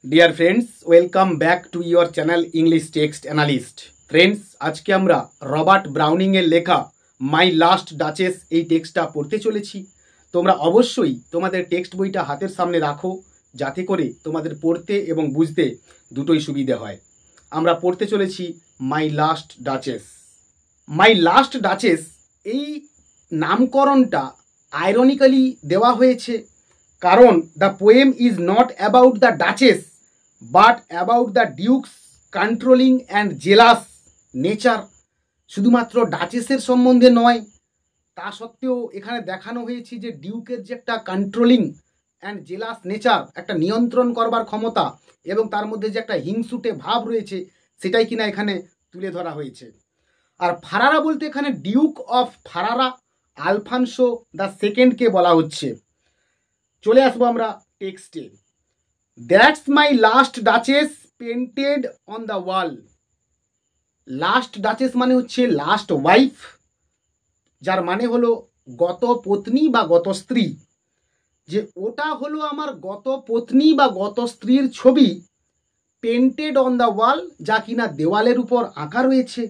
Dear friends, welcome back to your channel English text analyst. Friends, আজকে আমরা Robert ব্রাউনিংয়ের লেখা মাই last duchess এই টেক্সটটা পড়তে চলেছি। তোমরা অবশ্যই তোমাদের টেক্সট বইটা হাতের সামনে রাখো, যাতে করে তোমাদের পড়তে এবং বুঝতে দুটোই সুবিধে হয়। আমরা পড়তে চলেছি মাই লাস্ট ডাচেস। মাই লাস্ট ডাচেস এই নামকরণটা আইরনিক্যালি দেওয়া হয়েছে, কারণ the poem is not about the duchess but about the Duke's controlling and jealous nature. শুধুমাত্র ডাচেসের সম্বন্ধে নয়, তা সত্ত্বেও এখানে দেখানো হয়েছে যে ডিউকের যে একটা কন্ট্রোলিং অ্যান্ড জেলাস নেচার, একটা নিয়ন্ত্রণ করবার ক্ষমতা এবং তার মধ্যে যে একটা হিংসুটে ভাব রয়েছে, সেটাই কিনা এখানে তুলে ধরা হয়েছে। আর ফারারা বলতে এখানে ডিউক অফ ফারারা আলফানসো দ্য সেকেন্ডকে বলা হচ্ছে। চলে আসবো আমরা টেক্সটে। That's my last duchess painted on the wall. Last duchess মানে হচ্ছে লাস্ট ওয়াইফ, যার মানে হলো গত পত্নী বা গত স্ত্রী। যে ওটা হলো আমার গত পত্নী বা গত স্ত্রীর ছবি, পেন্টেড অন দ্য ওয়াল, যা কিনা দেওয়ালের উপর আঁকা রয়েছে।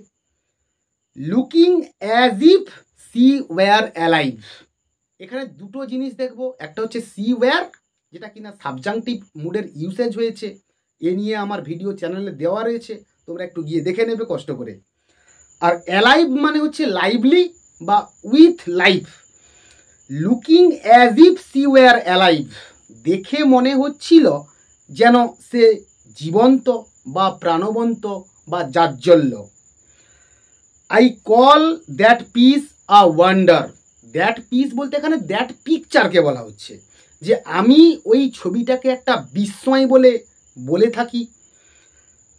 Looking as if she were alive. এখানে দুটো জিনিস দেখবো, একটা হচ্ছে সি ওয়্যার, যেটা কিনা সাবজাংটিভ মুডের ইউসেজ হয়েছে। এ নিয়ে আমার ভিডিও চ্যানেলে দেওয়া রয়েছে, তোমরা একটু গিয়ে দেখে নেবে কষ্ট করে। আর অ্যালাইভ মানে হচ্ছে লাইভলি বা with life. Looking as if she were alive, দেখে মনে হচ্ছিল যেন সে জীবন্ত বা প্রাণবন্ত বা জাজ্জল্য। I call that piece a wonder. That piece বলতে এখানে দ্যাট পিকচারকে বলা হচ্ছে, যে আমি ওই ছবিটাকে একটা বিস্ময় বলে থাকি।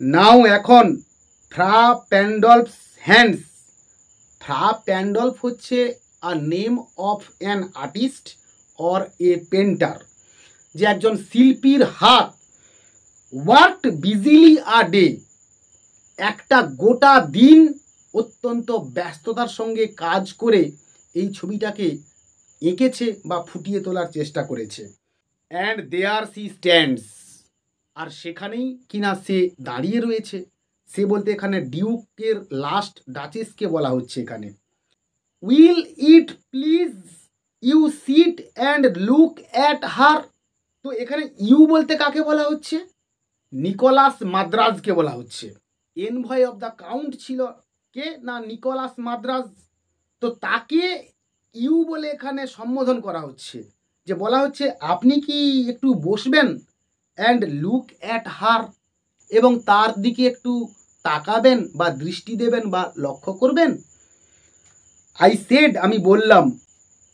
নাও এখন ফ্রা প্যান্ডলফস হ্যান্ডস। ফ্রা প্যান্ডলফ হচ্ছে a name of an artist or a painter, যে একজন শিল্পীর হাত। ওয়ার্কড বিজিলি আ ডে, একটা গোটা দিন অত্যন্ত ব্যস্ততার সঙ্গে কাজ করে এই ছবিটাকে এঁকেছে বা ফুটিয়ে তোলার চেষ্টা করেছে। অ্যান্ড দেয়ার সি স্ট্যান্ডস, আর সেখানেই কিনা সে দাঁড়িয়ে রয়েছে। সে বলতে এখানে ডিউকের লাস্ট ডাচেসকে বলা হচ্ছে এখানে। Will it please you sit and look at her. তো এখানে ইউ বলতে কাকে বলা হচ্ছে? নিকোলাস মাদ্রাজকে বলা হচ্ছে। এনভয় অফ দ্য কাউন্ট ছিল কে না, নিকোলাস মাদ্রাজ। তো তাকে ইউ বলে এখানে সম্বোধন করা হচ্ছে, যে বলা হচ্ছে আপনি কি একটু বসবেন, অ্যান্ড লুক অ্যাট হার, এবং তার দিকে একটু তাকাবেন বা দৃষ্টি দেবেন বা লক্ষ্য করবেন। আই সেড, আমি বললাম,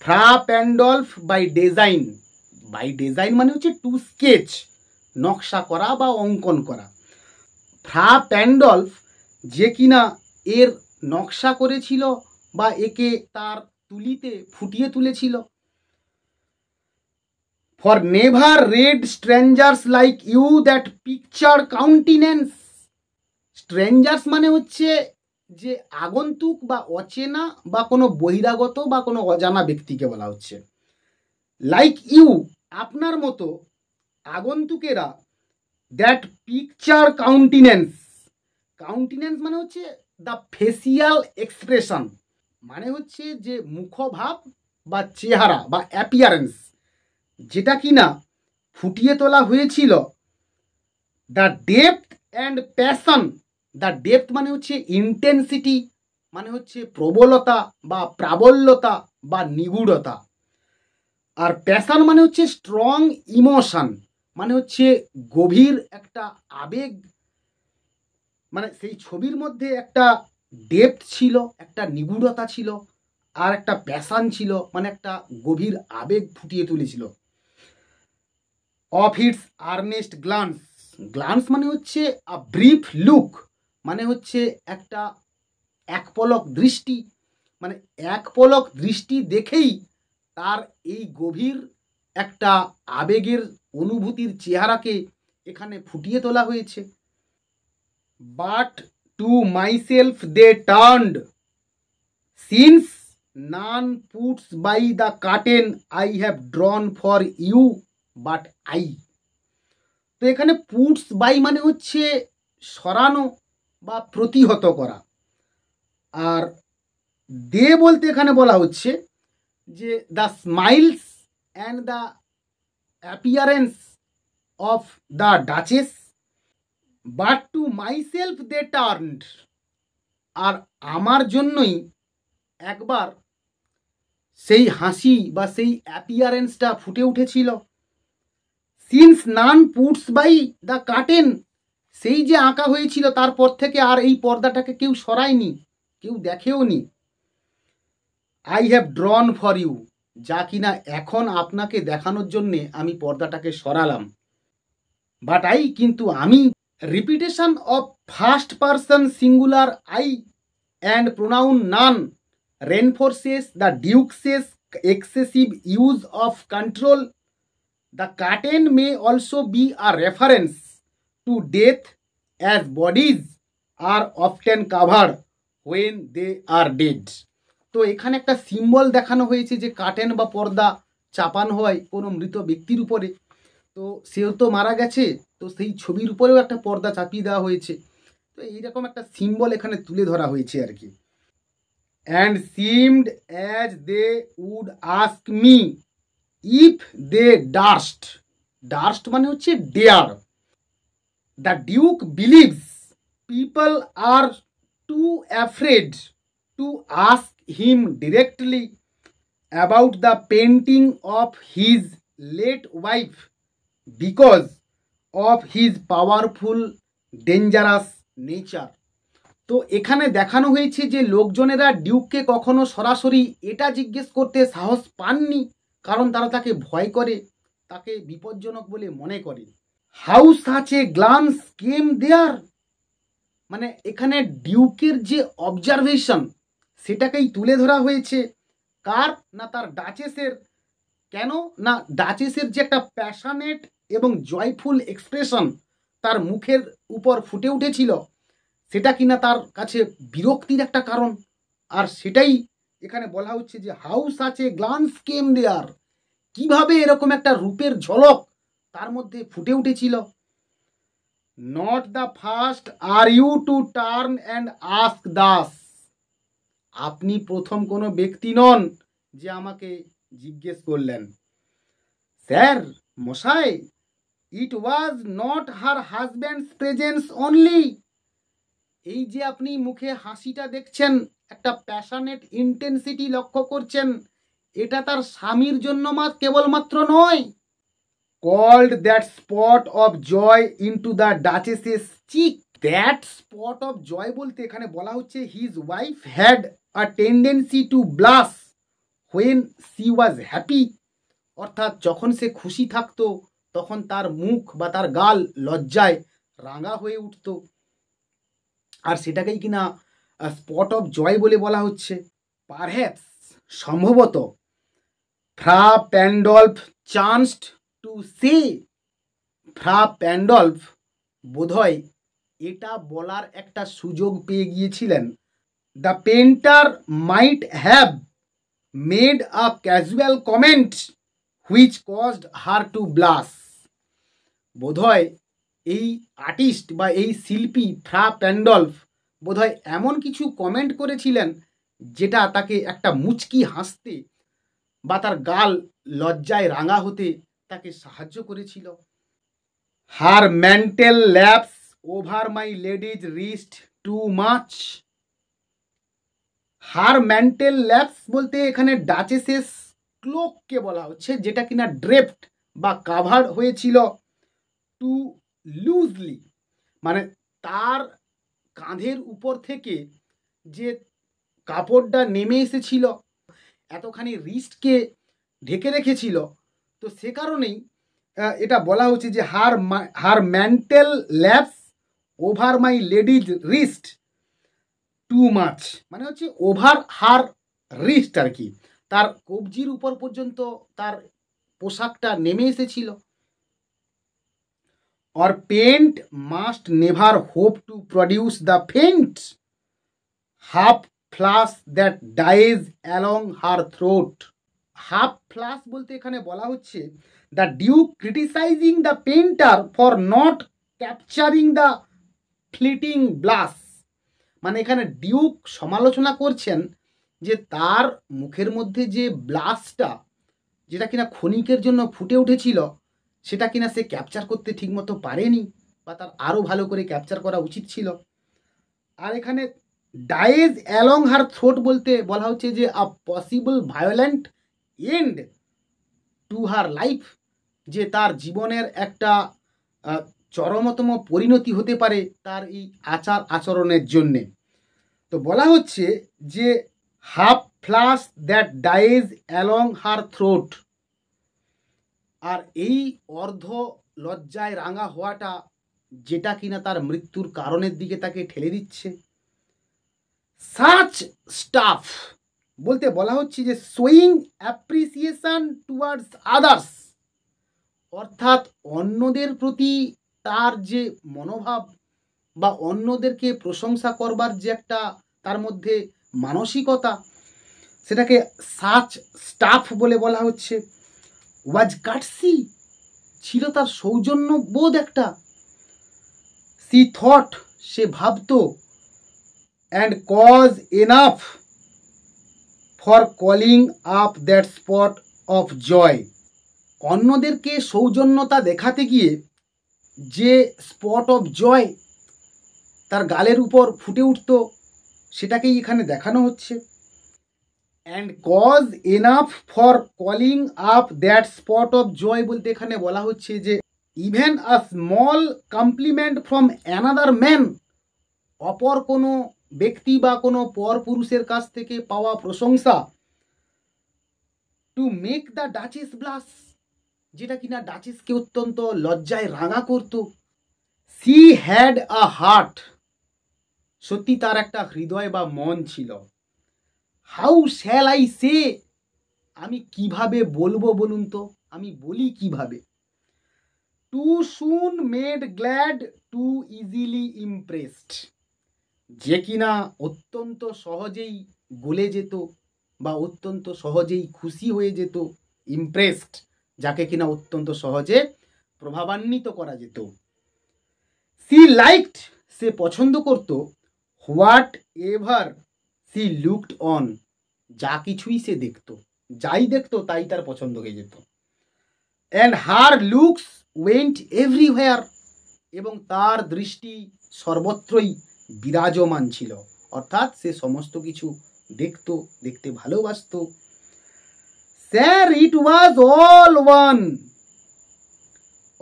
ফ্রা প্যান্ডলফ বাই ডিজাইন। বাই ডিজাইন মানে হচ্ছে টু স্কেচ, নকশা করা বা অঙ্কন করা। ফ্রা প্যান্ডলফ যে কিনা এর নকশা করেছিল বা একে তার তুলিতে ফুটিয়ে তুলেছিল। For never read strangers like you that picture countenance. Strangers মানে হচ্ছে যে আগন্তুক বা অচেনা বা কোনো বহিরাগত বা কোনো অজানা ব্যক্তিকে বলা হচ্ছে। লাইক ইউ, আপনার মতো আগন্তুকেরা। That picture কাউন্টিনেন্স। কাউন্টিনেন্স মানে হচ্ছে দ্য ফেসিয়াল এক্সপ্রেশন, মানে হচ্ছে যে মুখভাব বা চেহারা বা অ্যাপিয়ারেন্স, যেটা কিনা ফুটিয়ে তোলা হয়েছিল। The depth and passion. The depth মানে হচ্ছে ইন্টেন্সিটি, মানে হচ্ছে প্রবলতা বা প্রাবল্যতা বা নিগুড়তা। আর প্যাশন মানে হচ্ছে স্ট্রং ইমোশন, মানে হচ্ছে গভীর একটা আবেগ। মানে সেই ছবির মধ্যে একটা ডেপথ ছিল, একটা নিগুড়তা ছিল, আর একটা প্যাশন ছিল, মানে একটা গভীর আবেগ ফুটিয়ে তুলেছিল। Of its earnest glance. Glance মানে হচ্ছে আ ব্রিফ লুক, মানে হচ্ছে একটা এক পলক দৃষ্টি। মানে এক পলক দৃষ্টি দেখেই তার এই গভীর একটা আবেগের অনুভূতির চেহারাকে এখানে ফুটিয়ে তোলা হয়েছে। But to myself they turned, since none puts by the curtain I have drawn for you but I. তো এখানে পুটস বাই মানে হচ্ছে সরানো বা প্রতিহত করা, আর দে বলতে এখানে বলা হচ্ছে যে the smiles and the appearance of the duchess, but to myself they turned, আর আমার জন্যই একবার সেই হাসি বা সেই অ্যাপিয়ারেন্সটা ফুটে উঠেছিল। Since none puts by the curtain, সেই যে আঁকা হয়েছিল তারপর থেকে আর এই পর্দাটাকে কেউ সরায়নি, কেউ দেখেও নি। I have drawn for you, যা কিনা এখন আপনাকে দেখানোর জন্যে আমি পর্দাটাকে সরালাম। বাট আই, কিন্তু আমি, repetition of first person singular I and pronoun none reinforces the Duke's excessive use of control. The curtain may also be a reference to death, as bodies are often covered when they are dead. তো এখানে একটা symbol দেখানো হয়েছে যে curtain বা পর্দা চাপানো হয় কোনো মৃত ব্যক্তির উপরে। তো সেও তো মারা গেছে, তো সেই ছবির উপরেও একটা পর্দা চাপিয়ে দেওয়া হয়েছে। তো এইরকম একটা সিম্বল এখানে তুলে ধরা হয়েছে আর কি। And seemed as they would ask me if they durst. Durst মানে হচ্ছে dare. The Duke believes people are too afraid to ask him directly about the painting of his late wife because of his powerful, dangerous nature. তো এখানে দেখানো হয়েছে যে লোকজনেরা ডিউককে কখনো সরাসরি এটা জিজ্ঞেস করতে সাহস পাননি, কারণ তারা তাকে ভয় করে, তাকে বিপজ্জনক বলে মনে করে। How such a glance came দেয়ার, মানে এখানে ডিউকের যে অবজারভেশন সেটাকেই তুলে ধরা হয়েছে। কার না, তার ডাচেসের। কেন না, ডাচেসের যে একটা প্যাশনেট এবং জয়ফুল এক্সপ্রেশন তার মুখের উপর ফুটে উঠেছিল, সেটা কিনা তার কাছে বিরক্তির একটা কারণ। আর সেটাই এখানে বলা হচ্ছে যে how such a glance came there, কিভাবে এরকম একটা রূপের ঝলক তার মধ্যে ফুটে উঠেছিল। Not the first are you to turn and ask thus, আপনি প্রথম কোনো ব্যক্তি নন যে আমাকে জিজ্ঞেস করলেন। স্যার, মশাই, it was not her husband's presence only, এই যে আপনি মুখে হাসিটা দেখছেন, একটা প্যাশনেট ইন্টেন্সিটি লক্ষ্য করছেন, এটা তার স্বামীর জন্য কেবলমাত্র নয়। Called that spot of joy into the duchess's cheek, that spot of joy বলতে এখানে বলা হচ্ছে his wife had a tendency to blush when she was happy, অর্থাৎ যখন সে খুশি থাকতো তখন তার মুখ বা তার গাল লজ্জায় রাঙা হয়ে উঠত, আর সেটাকেই কিনা স্পট অফ জয় বলে বলা হচ্ছে। পারহ্যাপস, সম্ভবত, ফ্রা প্যান্ডলফ চান্সড টু সে, ফ্রা প্যান্ডলফ বোধহয় এটা বলার একটা সুযোগ পেয়ে গিয়েছিলেন। The painter might have made a casual comment which caused her to blush, বোধহয় এই আর্টিস্ট বা এই শিল্পী ফ্রা প্যান্ডলফ বোধহয় এমন কিছু কমেন্ট করেছিলেন যেটা তাকে একটা মুচকি হাসতে বা তার গাল লজ্জায় রাঙা হতে তাকে সাহায্য করেছিল। Her mantle laps over my lady's wrist too much, her mantle laps বলতে এখানে ডাচেসেস ক্লোককে বলা হচ্ছে, যেটা কিনা ড্রেপড বা কাভার হয়েছিল টু লুজলি, মানে তার কাঁধের উপর থেকে যে কাপড়টা নেমে এসেছিল এতখানি রিস্টকে ঢেকে রেখেছিল। তো সে কারণেই এটা বলা হচ্ছে যে her mantle laps over my lady's wrist too much, মানে হচ্ছে ওভার হার রিস্ট আর কি, তার কবজির উপর পর্যন্ত তার পোশাকটা নেমে এসেছিল। or paint must never hope to produce the faint half flash that dies along her throat. Half flush বলতে এখানে বলা হচ্ছে the Duke criticising the painter for not capturing the fleeting blush. মানে এখানে ডিউক সমালোচনা করছেন যে তার মুখের মধ্যে যে ব্লাসটা, যেটা কিনা ক্ষণিকের জন্য ফুটে উঠেছিল, সেটা কিনা সে ক্যাপচার করতে ঠিকমতো পারেনি, বা তার আরও ভালো করে ক্যাপচার করা উচিত ছিল। আর এখানে ডাইজ অ্যালং হার থ্রোট বলতে বলা হচ্ছে যে a possible violent end to her life, যে তার জীবনের একটা চরমতম পরিণতি হতে পারে তার এই আচার আচরণের জন্যে। তো বলা হচ্ছে যে half flush that dies along her throat, আর এই অর্ধ লজ্জায় রাঙা হওয়াটা যেটা কিনা তার মৃত্যুর কারণের দিকে তাকে ঠেলে দিচ্ছে। সাচ স্টাফ বলতে বলা হচ্ছে যে শোয়িং অ্যাপ্রিসিয়েশন টুয়ার্ডস আদার্স, অর্থাৎ অন্যদের প্রতি তার যে মনোভাব বা অন্যদেরকে প্রশংসা করবার যে একটা তার মধ্যে মানসিকতা, সেটাকে সাচ স্টাফ বলে বলা হচ্ছে। ওয়াজ কাটসি, ছিল তার সৌজন্য বোধ একটা। সি থট, সে ভাবত। And cause enough for calling up that spot of joy, অন্যদেরকে সৌজন্যতা দেখাতে গিয়ে যে স্পট অফ জয় তার গালের উপর ফুটে উঠত, সেটাকেই এখানে দেখানো হচ্ছে। And cause enough for calling up that spot of joy বলতে এখানে বলা হচ্ছে যে even a small compliment from another man, অপর কোনো ব্যক্তি বা কোনো পর পুরুষের কাছ থেকে পাওয়া প্রশংসা, to make the duchess blush, যেটা কিনা ডাচেসকে অত্যন্ত লজ্জায় রাঙা করত। সি হ্যাড আ হার্ট, সত্যি তার একটা হৃদয় বা মন ছিল। হাউ শ্যাল আই সে, আমি কিভাবে বলবো বলুন তো, আমি বলি কিভাবে। Too soon made glad, too easily impressed, যে কিনা অত্যন্ত সহজেই গলে যেত বা অত্যন্ত সহজেই খুশি হয়ে যেত। ইমপ্রেসড, যাকে কিনা অত্যন্ত সহজে প্রভাবান্বিত করা যেত। সি লাইকড, সে পছন্দ করত। Whatever she looked on, যা কিছুই সে দেখত, যাই দেখতো তাই তার পছন্দ হয়ে যেত। And her looks went everywhere, এবং তার দৃষ্টি সর্বত্রই বিরাজমান ছিল, অর্থাৎ সে সমস্ত কিছু দেখত, দেখতে ভালোবাসত। Sir it was all one,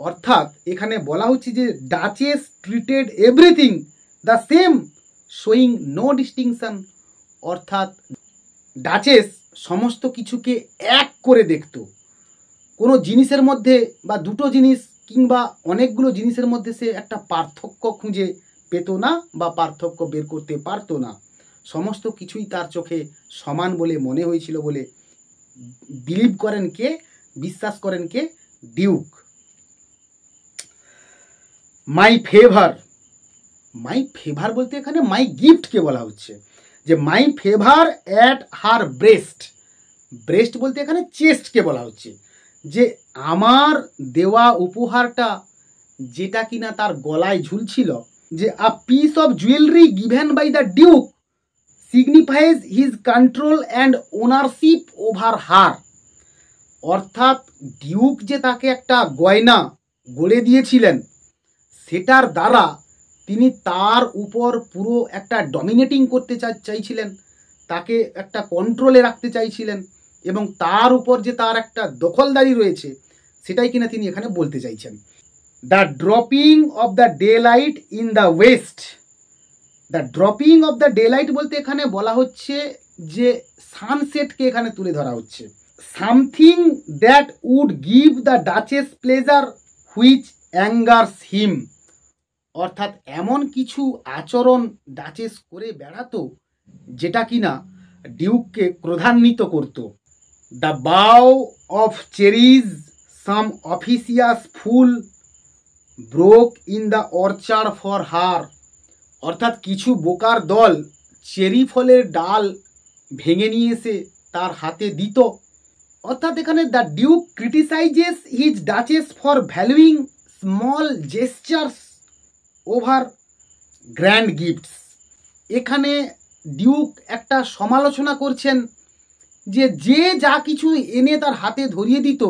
অর্থাৎ এখানে বলা হচ্ছে যে duchess treated everything the same, showing no distinction, অর্থাৎ ডাচেস সমস্ত কিছুকে এক করে দেখত। কোনো জিনিসের মধ্যে বা দুটো জিনিস কিংবা অনেকগুলো জিনিসের মধ্যে সে একটা পার্থক্য খুঁজে পেত না বা পার্থক্য বের করতে পারতো না। সমস্ত কিছুই তার চোখে সমান বলে মনে হয়েছিল বলে বিলিভ করেন কে, বিশ্বাস করেন কে, duke. My favour, my favour বলতে এখানে মাই গিফটকে বলা হচ্ছে যে my favour at her breast, breast বলতে এখানে চেস্টকে বলা হচ্ছে যে আমার দেওয়া উপহারটা যেটা কিনা তার গলায় ঝুলছিল, যে a piece of jewellery given by the duke signifies his control and ownership over her, অর্থাৎ ডিউক যে তাকে একটা গয়না গড়ে দিয়েছিলেন, সেটার দ্বারা তিনি তার উপর পুরো একটা ডমিনেটিং করতে চাইছিলেন, তাকে একটা কন্ট্রোলে রাখতে চাইছিলেন, এবং তার উপর যে তার একটা দখলদারি রয়েছে সেটাই কিনা তিনি এখানে বলতে চাইছেন। The dropping of the daylight in the west, the dropping of the daylight বলতে এখানে বলা হচ্ছে যে সানসেটকে এখানে তুলে ধরা হচ্ছে। Something that would give the duchess pleasure which angers him, অর্থাৎ এমন কিছু আচরণ ডাচেস করে বেড়াতো যেটা কিনা ডিউককে ক্রোধান্বিত করত। The bough of cherries some officious fool broke in the orchard for her, অর্থাৎ কিছু বোকার দল চেরি ফলের ডাল ভেঙে নিয়ে এসে তার হাতে দিত অর্থাৎ এখানে the duke criticises his duchess for valuing small gestures over grand gifts. এখানে ডিউক একটা সমালোচনা করছেন যে যে যা কিছু এনে তার হাতে ধরিয়ে দিত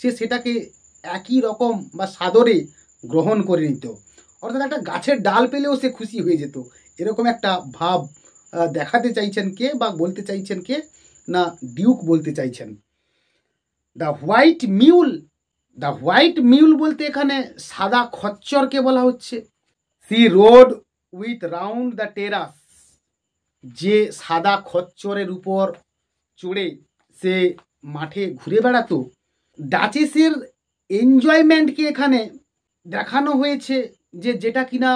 সে সেটাকে একই রকম বা সাদরে গ্রহণ করে নিত। অর্থাৎ একটা গাছের ডাল পেলেও সে খুশি হয়ে যেত, এরকম একটা ভাব দেখাতে চাইছেন কে বা বলতে চাইছেন কে না ডিউক বলতে চাইছেন। The white mule, the white mule বলতে এখানে সাদা খচ্চরকে বলা হচ্ছে। She rode with round the terrace, যে সাদা খচ্চরের উপর চড়ে সে মাঠে ঘুরে বেড়াতো। ডাচেসের এনজয়মেন্টকে এখানে দেখানো হয়েছে যে যেটা কিনা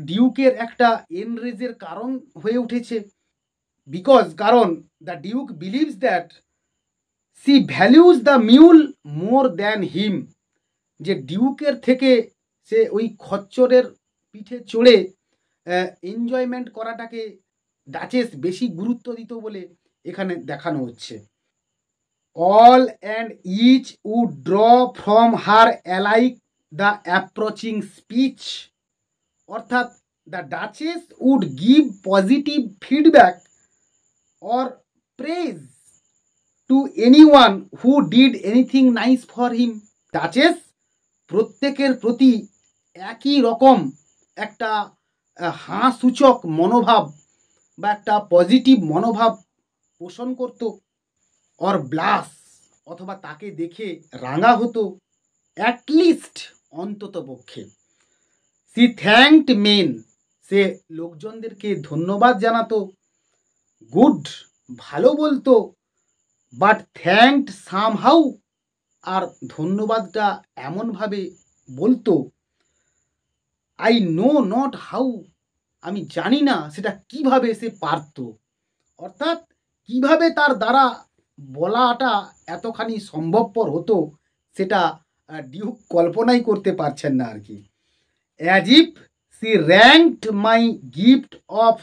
ডিউকের একটা এনরেজের কারণ হয়ে উঠেছে। কারণ the duke believes that she values the mule more than him, যে ডিউকের থেকে সে ওই খচ্চরের পিঠে চড়ে এনজয়মেন্ট করাটাকে ডাচেস বেশি গুরুত্ব দিত বলে এখানে দেখানো হচ্ছে। All and each would draw from her alike the approaching speech, অর্থাৎ the duchess would give positive feedback or praise to anyone who did anything nice for him. Duchess প্রত্যেকের প্রতি একই রকম একটা হাসূচক মনোভাব বা একটা পজিটিভ মনোভাব পোষণ করত। অর ব্লাস, অথবা তাকে দেখে রাঙা হতো, অ্যাটলিস্ট অন্তত পক্ষে। সি থ্যাঙ্কড মেন, সে লোকজনদেরকে ধন্যবাদ জানাতো। গুড, ভালো বলতো। বাট থ্যাঙ্কড সামহাউ, আর ধন্যবাদটা এমনভাবে বলতো আই নো নট হাউ, আমি জানি না সেটা কিভাবে সে পারত। অর্থাৎ কিভাবে তার দ্বারা বলাটা এতখানি সম্ভবপর হতো সেটা ডিউক কল্পনাই করতে পারছেন না আর কি। As if she ranked my gift of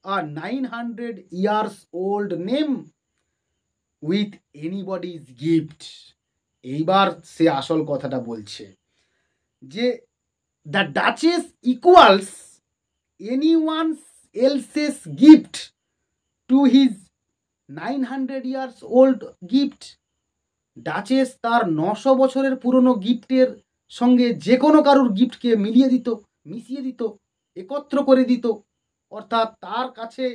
a 900 years old name with anybody's gift. এইবার সে আসল কথাটা বলছে যে the duchess equals anyone else's gift to his 900 years old gift. Duchess তার 900 বছরের পুরনো গিফটের সঙ্গে যে কোনো কারুর গিফটকে মিলিয়ে দিত, মিশিয়ে দিত, একত্র করে দিত। অর্থাৎ তার কাছে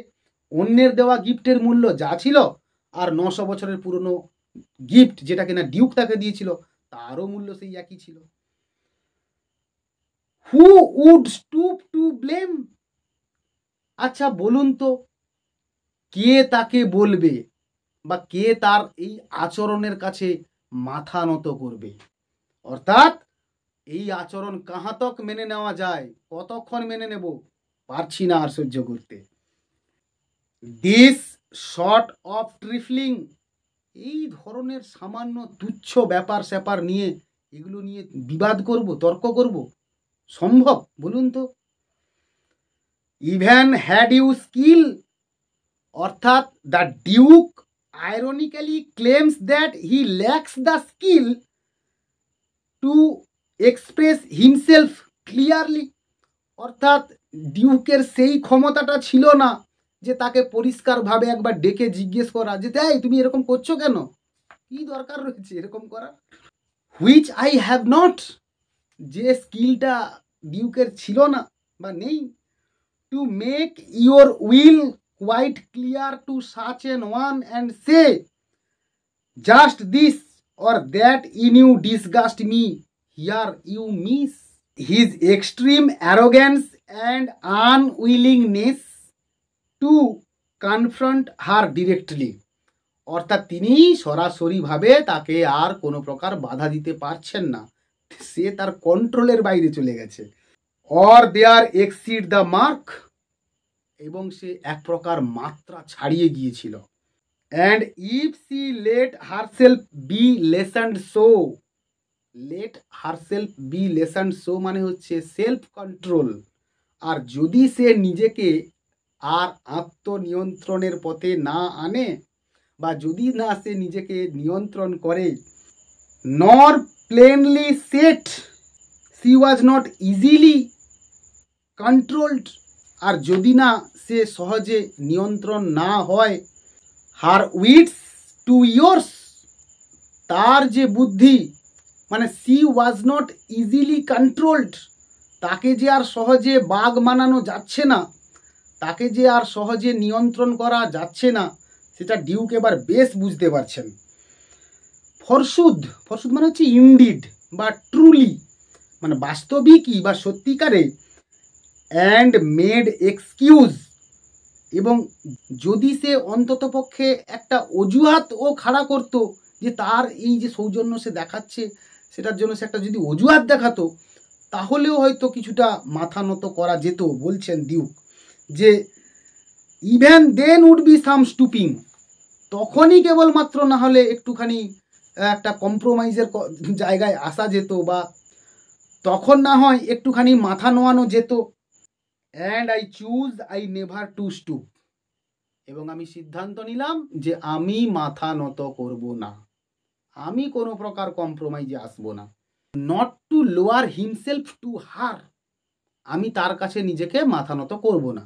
অন্যের দেওয়া গিফটের মূল্য যা ছিল আর 900 বছরের পুরনো গিফট যেটা কিনা ডিউক তাকে দিয়েছিল তারও মূল্য সেই একই ছিল। Who would stoop to blame, আচ্ছা বলুন তো কে তাকে বলবে বা কে তার এই আচরণের কাছে মাথা নত করবে। অর্থাৎ এই আচরণ কাহাতক মেনে নেওয়া যায়, কতক্ষণ মেনে নেব, পারছি না আর সহ্য করতে। দিস শর্ট অফ ট্রিফলিং, এই ধরনের সামান্য তুচ্ছ ব্যাপার স্যাপার নিয়ে এগুলো নিয়ে বিবাদ করব, তর্ক করব, সম্ভব বলুন তো? ইভেন হ্যাড ইউ স্কিল, অর্থাৎ the Duke ironically claims that he lakhs the skill to express himself clearly. অর্থাৎ ডিউকের সেই ক্ষমতাটা ছিল না যে তাকে পরিষ্কারভাবে একবার ডেকে জিজ্ঞেস করা যে তাই তুমি এরকম করছো কেন, কি দরকার রয়েছে এরকম করার। হুইচ আই হ্যাভ নট, যে স্কিলটা ডিউকের ছিল না বা নেই। To make your will quite clear to such an one and say just this or that in you disgust me, here you miss his extreme arrogance and unwillingness to confront her directly। অর্থাৎ তিনি সরাসরিভাবে তাকে আর কোনো প্রকার বাধা দিতে পারছেন না, সে তার কন্ট্রোলের বাইরে চলে গেছে। Or there exceed the mark, এবং সে এক প্রকার মাত্রা ছাড়িয়ে গিয়েছিল। And if she let herself be lessened so, let herself be lessened so মানে হচ্ছে সেলফ কন্ট্রোল। আর যদি সে নিজেকে আর আত্মনিয়ন্ত্রণের পথে না আনে বা যদি না সে নিজেকে নিয়ন্ত্রণ করে, nor plainly set she was not easily controlled, আর যদি না সে সহজে নিয়ন্ত্রণ না হয়, হার উইটস টু ইয়ার্স, তার যে বুদ্ধি, মানে C was not easily controlled, তাকে যে আর সহজে বাগ মানানো যাচ্ছে না, তাকে যে আর সহজে নিয়ন্ত্রণ করা যাচ্ছে না, সেটা ডিউক এবার বেশ বুঝতে পারছেন। ফরশুদ, ফরশুদ মানে হচ্ছে ইনডিড বা ট্রুলি, মানে বাস্তবিকই বা সত্যিকারে, অ্যান্ড মেড এক্সকিউজ, এবং যদি সে অন্ততপক্ষে একটা অজুহাত ও খাড়া করত, যে তার এই যে সৌজন্য সে দেখাচ্ছে সেটার জন্য সে একটা যদি অজুহাত দেখাতো, তাহলেও হয়তো কিছুটা মাথা নত করা যেত। বলছেন ডিউক যে even then would be some stooping, তখনই কেবলমাত্র না হলে একটুখানি একটা কম্প্রোমাইজের জায়গায় আসা যেত, বা তখন না হয় একটুখানি মাথা নোয়ানো যেত। And I choose I never to stoop, এবং আমি সিদ্ধান্ত নিলাম যে আমি মাথা নত করব না, আমি কোনো প্রকার কম্প্রোমাইজে আসব না। Not to lower himself to her, আমি তার কাছে নিজেকে মাথা নত করব না।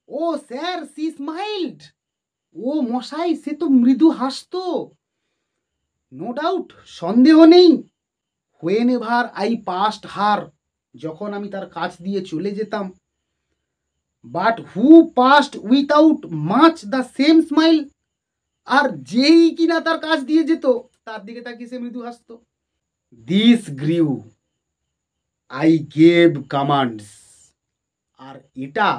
ও স্যার সি স্মাইলড, ও মশাই সে তো মৃদু হাসতো। নো ডাউট, সন্দেহ নেই। When ever I passed her, যখন আমি তার কাছ দিয়ে চলে যেতাম। But who passed without much the same smile, আর যেই কিনা তার কাছ দিয়ে যেত তার দিকে তাকিয়ে সে মৃদু হাসতো। This grew, I gave commands, আর এটা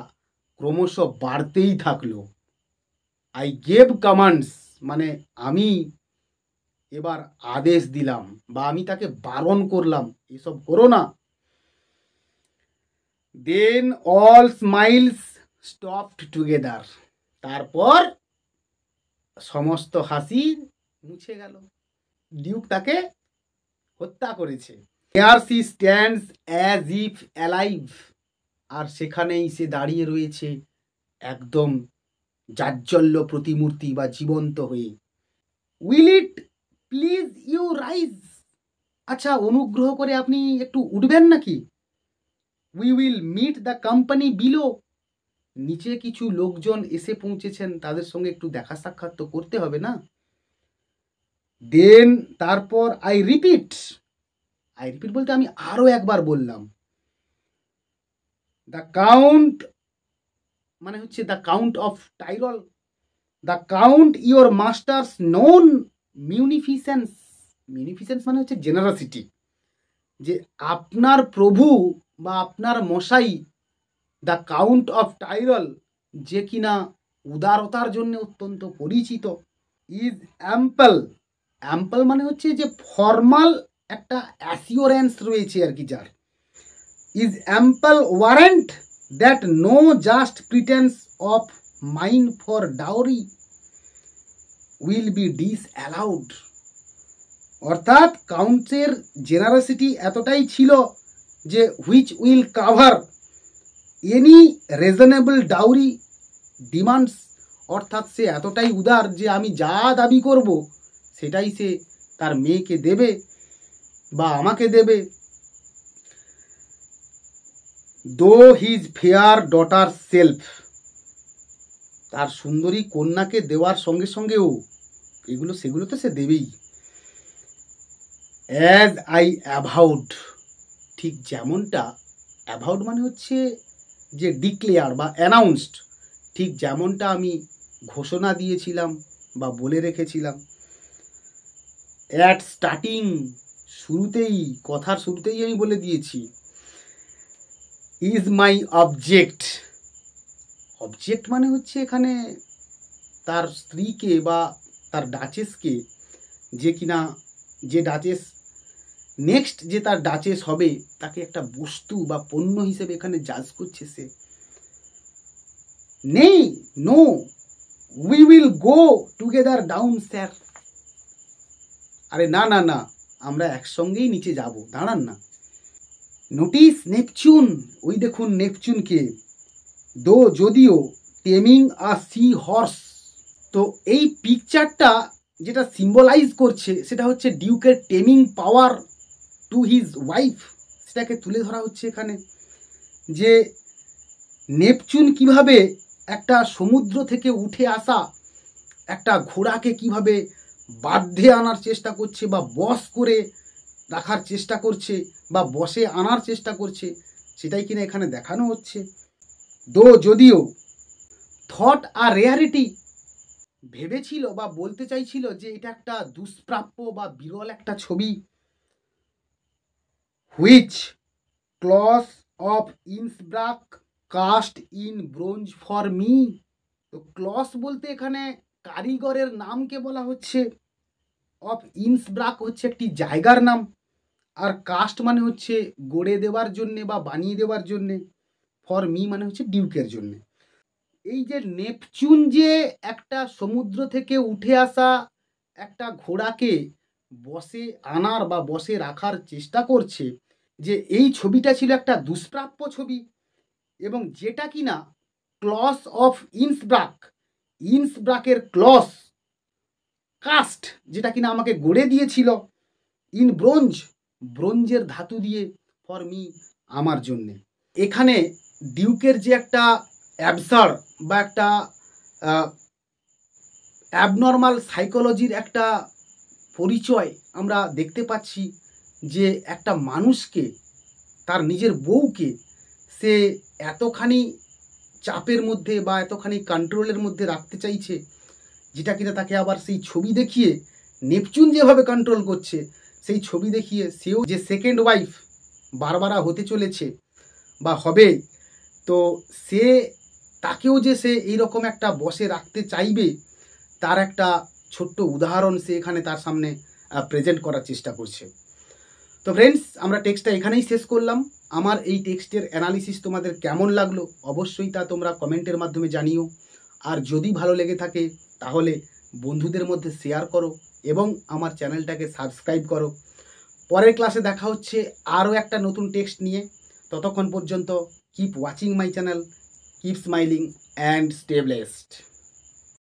ক্রমশ বাড়তেই থাকলো। আই গেভ কমান্ডস মানে আমি এবার আদেশ দিলাম, বা আমি তাকে বারণ করলাম এসব করো না। Then all smiles stopped together, তারপর সমস্ত হাসি মুছে গেল। ডিউক তাকে হত্যা করেছে। Here she stands as if alive, আর সেখানেই সে দাঁড়িয়ে রয়েছে একদম জাজ্জল্য প্রতিমূর্তি বা জীবন্ত হয়ে। Will it please you rise, আচ্ছা অনুগ্রহ করে আপনি একটু উঠবেন নাকি। We will meet the company below, নিচে কিছু লোকজন এসে পৌঁছেছেন, তাদের সঙ্গে একটু দেখা সাক্ষাৎ তো করতে হবে না। দেন তারপর আই রিপিট বলতে আমি আরো একবার বললাম। দ্য কাউন্ট মানে হচ্ছে the count of Tyrol, the count your master's known munificence, munificence মানে হচ্ছে জেনারসিটি, যে আপনার প্রভু বা আপনার মশাই দ্য কাউন্ট অফ টাইরল, যে কিনা উদারতার জন্য অত্যন্ত পরিচিত। ইজ অ্যাম্পল, অ্যাম্পল মানে হচ্ছে যে ফর্মাল একটা অ্যাসিওরেন্স রয়েছে আর কি যার। Is ample warrant that no just pretence of mine for dowry will be disallowed, অর্থাৎ কাউন্টের জেনারসিটি এতটাই ছিল যে which will cover any reasonable dowry demands, অর্থাৎ সে এতটাই উদার যে আমি যা দাবি করব সেটাই সে তার মেয়েকে দেবে বা আমাকে দেবে। দো হিজ ফেয়ার ডটার সেলফ, তার সুন্দরী কন্যাকে দেওয়ার সঙ্গে সঙ্গেও এগুলো সেগুলো তো সে দেবেই। অ্যাজ আই অ্যাভাউড, ঠিক যেমনটা, অ্যাভাউড মানে হচ্ছে যে ডিক্লেয়ার বা অ্যানাউন্সড, ঠিক যেমনটা আমি ঘোষণা দিয়েছিলাম বা বলে রেখেছিলাম। অ্যাট স্টার্টিং, শুরুতেই, কথার শুরুতেই আমি বলে দিয়েছি। ইজ মাই অবজেক্ট, অবজেক্ট মানে হচ্ছে এখানে তার স্ত্রীকে বা তার ডাচেসকে, যে কিনা যে ডাচেস নেক্সট যে তার ডাচেস হবে তাকে একটা বস্তু বা পণ্য হিসেবে এখানে জাজ করছে সে। নেই, no, we will go together down sir, আরে না না না, আমরা একসঙ্গেই নিচে যাব, দাঁড়ান না। নোটিস নেপচুন, ওই দেখুন নেপচুনকে। দো যদিও টেমিং আ সি হর্স, তো এই পিকচারটা যেটা সিম্বলাইজ করছে সেটা হচ্ছে ডিউকের taming power to his wife, সেটাকে তুলে ধরা হচ্ছে এখানে। যে নেপচুন কিভাবে একটা সমুদ্র থেকে উঠে আসা একটা ঘোড়াকে কিভাবে বাঁধে আনার চেষ্টা করছে বা বশ করে রাখার চেষ্টা করছে বা বশে আনার চেষ্টা করছে, সেটাই কিনা এখানে দেখানো হচ্ছে। যদিও থট আর রেয়ারিটি ভেবেছিল বা বলতে চাইছিল যে এটা একটা দুষ্প্রাপ্য বা বিরল একটা ছবি, which Claus of Innsbruck cast in bronze for me. তো ক্লস বলতে এখানে কারিগরের নামকে বলা হচ্ছে, অফ ইন্সব্রাক হচ্ছে একটি জায়গার নাম, আর কাস্ট মানে হচ্ছে গড়ে দেওয়ার জন্যে বা বানিয়ে দেওয়ার জন্যে, ফর মি মানে হচ্ছে ডিউকের জন্যে। এই যে নেপচুন যে একটা সমুদ্র থেকে উঠে আসা একটা ঘোড়াকে বশে আনার বা বশে রাখার চেষ্টা করছে, যে এই ছবিটা ছিল একটা দুষ্প্রাপ্য ছবি, এবং যেটা কিনা ক্লস অফ ইন্সব্রাকের ক্লস কাস্ট, যেটা কিনা আমাকে গড়ে দিয়েছিল ইন ব্রোঞ্জের ধাতু দিয়ে, ফর মি আমার জন্যে। এখানে ডিউকের যে একটা অ্যাবসার্ড বা একটা অ্যাবনর্মাল সাইকোলজির একটা পরিচয় আমরা দেখতে পাচ্ছি, যে একটা মানুষকে, তার নিজের বউকে সে এতখানি চাপের মধ্যে বা এতখানি কন্ট্রোলের মধ্যে রাখতে চাইছে, যেটা কিনা তাকে আবার সেই ছবি দেখিয়ে নেপচুন যেভাবে কন্ট্রোল করছে, সেই ছবি দেখিয়ে সেও যে সেকেন্ড ওয়াইফ বারবারা হতে চলেছে বা হবে, তো সে তাকেও যে সে এইরকম একটা বসে রাখতে চাইবে, তার একটা ছোট্ট উদাহরণ সে এখানে তার সামনে প্রেজেন্ট করার চেষ্টা করছে। তো ফ্রেন্ডস, আমরা টেক্সটটা এখানেই শেষ করলাম। আমার এই টেক্সটের অ্যানালিসিস তোমাদের কেমন লাগলো অবশ্যই তা তোমরা কমেন্টের মাধ্যমে জানিও। আর যদি ভালো লেগে থাকে তাহলে বন্ধুদের মধ্যে শেয়ার করো এবং আমার চ্যানেলটাকে সাবস্ক্রাইব করো। পরের ক্লাসে দেখা হচ্ছে আরও একটা নতুন টেক্সট নিয়ে। ততক্ষণ পর্যন্ত keep watching my channel, keep smiling and stay blessed.